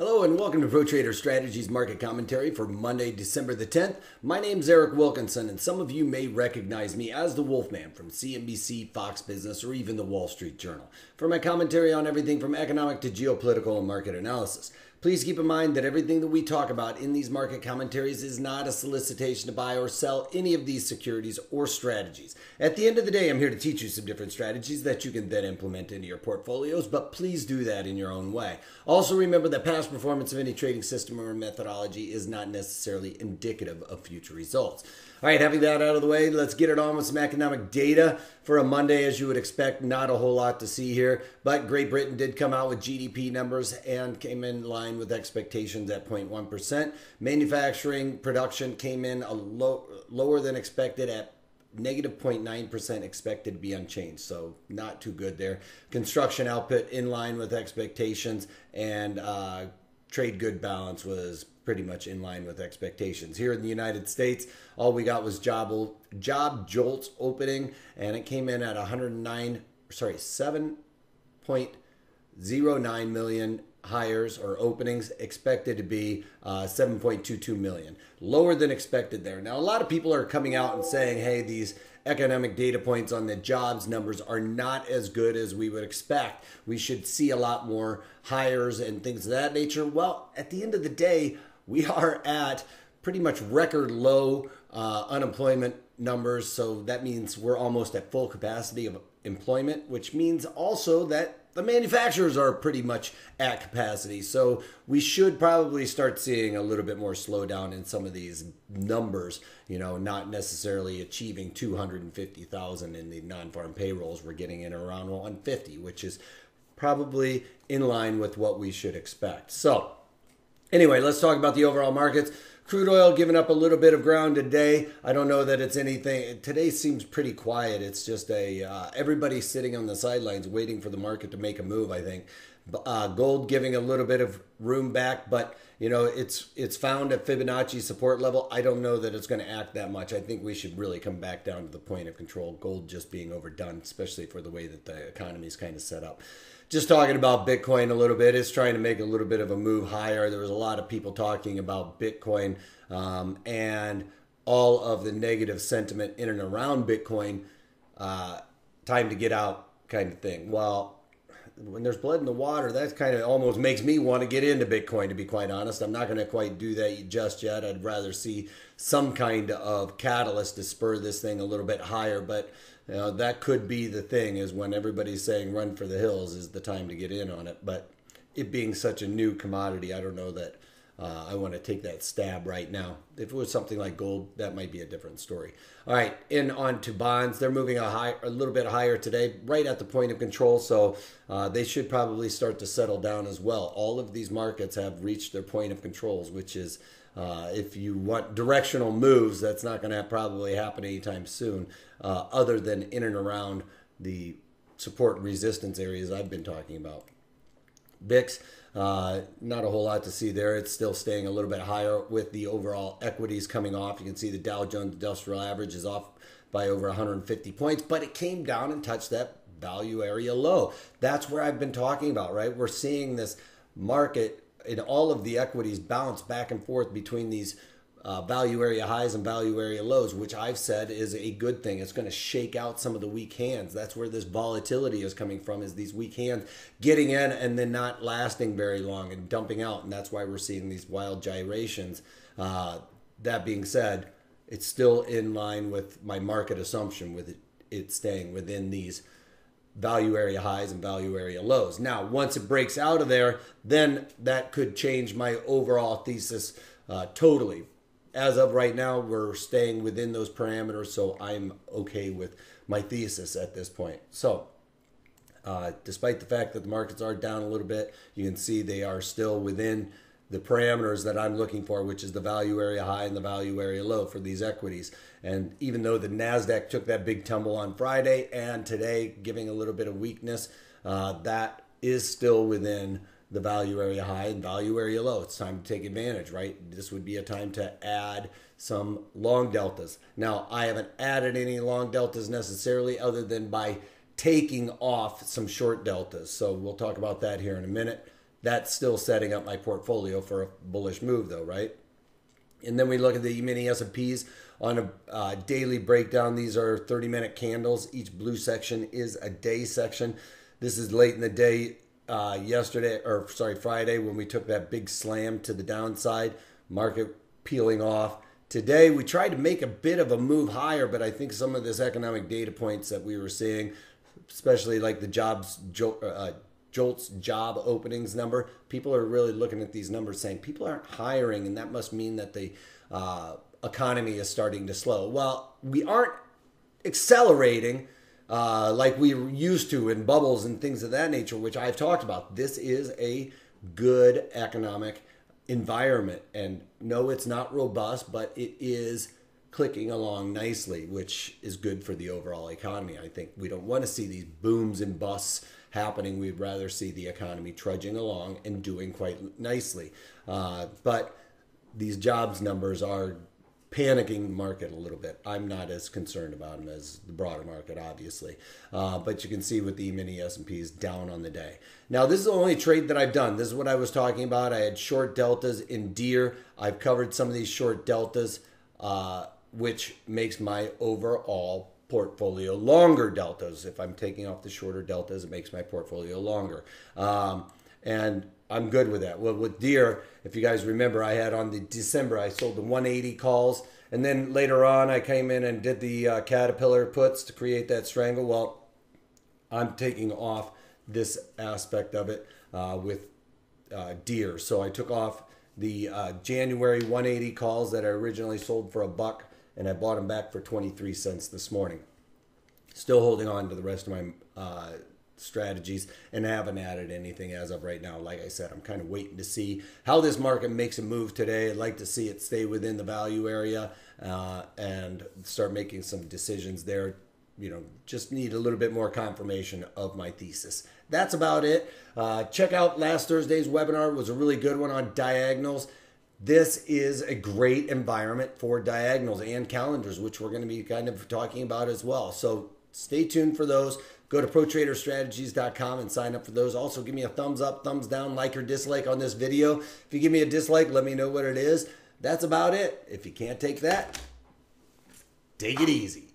Hello and welcome to Pro Trader Strategies Market Commentary for Monday, December the 10th. My name's Eric Wilkinson, and some of you may recognize me as the Wolfman from CNBC, Fox Business, or even the Wall Street Journal for my commentary on everything from economic to geopolitical and market analysis. Please keep in mind that everything that we talk about in these market commentaries is not a solicitation to buy or sell any of these securities or strategies. At the end of the day, I'm here to teach you some different strategies that you can then implement into your portfolios, but please do that in your own way. Also remember that past performance of any trading system or methodology is not necessarily indicative of future results. All right, having that out of the way, let's get it on with some economic data for a Monday. As you would expect, not a whole lot to see here, but Great Britain did come out with GDP numbers and came in line with expectations at 0.1%. Manufacturing production came in lower than expected at negative 0.9%, expected to be unchanged, so not too good there. Construction output in line with expectations, and trade good balance was pretty much in line with expectations. Here in the United States, all we got was job jolts opening, and it came in at 7.09 million hires or openings, expected to be 7.22 million. Lower than expected there. Now, a lot of people are coming out and saying, hey, these economic data points on the jobs numbers are not as good as we would expect. We should see a lot more hires and things of that nature. Well, at the end of the day, we are at pretty much record low unemployment numbers. So that means we're almost at full capacity of employment, which means also that the manufacturers are pretty much at capacity. So we should probably start seeing a little bit more slowdown in some of these numbers, you know, not necessarily achieving 250,000 in the non-farm payrolls. We're getting in around 150, which is probably in line with what we should expect. So anyway, let's talk about the overall markets. Crude oil giving up a little bit of ground today. I don't know that it's anything. Today seems pretty quiet. It's just everybody sitting on the sidelines waiting for the market to make a move, I think. Gold giving a little bit of room back, but you know, it's found at Fibonacci support level. I don't know that it's going to act that much. I think we should really come back down to the point of control. Gold just being overdone, especially for the way that the economy is kind of set up. Just talking about Bitcoin a little bit, it's trying to make a little bit of a move higher. There was a lot of people talking about Bitcoin and all of the negative sentiment in and around Bitcoin, time to get out kind of thing. Well, when there's blood in the water, that kind of almost makes me want to get into Bitcoin, to be quite honest. I'm not going to quite do that just yet. I'd rather see some kind of catalyst to spur this thing a little bit higher, but you know, that could be the thing, is when everybody's saying run for the hills is the time to get in on it. But it being such a new commodity, I don't know that I want to take that stab right now. If it was something like gold, that might be a different story. All right, on to bonds. They're moving a little bit higher today, right at the point of control, so they should probably start to settle down as well. All of these markets have reached their point of controls, which is, if you want directional moves, that's not going to probably happen anytime soon, other than in and around the support and resistance areas I've been talking about. VIX, not a whole lot to see there. It's still staying a little bit higher with the overall equities coming off. You can see the Dow Jones Industrial Average is off by over 150 points, but it came down and touched that value area low. That's where I've been talking about, right? We're seeing this market in all of the equities bounce back and forth between these value area highs and value area lows, which I've said is a good thing. It's going to shake out some of the weak hands. That's where this volatility is coming from, is these weak hands getting in and then not lasting very long and dumping out. And that's why we're seeing these wild gyrations. That being said, it's still in line with my market assumption, with it staying within these value area highs and value area lows. Now, once it breaks out of there, then that could change my overall thesis totally. As of right now, we're staying within those parameters, so I'm okay with my thesis at this point. So, despite the fact that the markets are down a little bit, you can see they are still within the parameters that I'm looking for, which is the value area high and the value area low for these equities. And even though the NASDAQ took that big tumble on Friday and today giving a little bit of weakness, that is still within the value area high and value area low. It's time to take advantage, right? This would be a time to add some long deltas. Now, I haven't added any long deltas necessarily, other than by taking off some short deltas. So we'll talk about that here in a minute. That's still setting up my portfolio for a bullish move though, right? And then we look at the mini S&Ps on a daily breakdown. These are 30-minute candles. Each blue section is a day section. This is late in the day Friday, when we took that big slam to the downside, market peeling off. Today, we tried to make a bit of a move higher, but I think some of this economic data points that we were seeing, especially like the JOLTS job openings number, people are really looking at these numbers saying people aren't hiring, and that must mean that the economy is starting to slow. Well, we aren't accelerating like we used to in bubbles and things of that nature, which I've talked about. This is a good economic environment, and no, it's not robust, but it is clicking along nicely, which is good for the overall economy. I think we don't want to see these booms and busts happening. We'd rather see the economy trudging along and doing quite nicely. But these jobs numbers are panicking the market a little bit. I'm not as concerned about them as the broader market, obviously. But you can see with the mini S&Ps down on the day. Now, this is the only trade that I've done. This is what I was talking about. I had short deltas in Deere. I've covered some of these short deltas, which makes my overall portfolio longer deltas. If I'm taking off the shorter deltas, it makes my portfolio longer. And I'm good with that. Well, with Deere, if you guys remember, I had on the December, I sold the 180 calls. And then later on, I came in and did the Caterpillar puts to create that strangle. Well, I'm taking off this aspect of it with Deere. So I took off the January 180 calls that I originally sold for $1, and I bought them back for 23 cents this morning. Still holding on to the rest of my strategies and haven't added anything as of right now. Like I said, I'm kind of waiting to see how this market makes a move today. I'd like to see it stay within the value area and start making some decisions there. You know, just need a little bit more confirmation of my thesis. That's about it. Check out last Thursday's webinar. It was a really good one on diagonals. This is a great environment for diagonals and calendars, which we're going to be kind of talking about as well. So stay tuned for those. Go to protraderstrategies.com and sign up for those. Also, give me a thumbs up, thumbs down, like or dislike on this video. If you give me a dislike, let me know what it is. That's about it. If you can't take that, take it easy.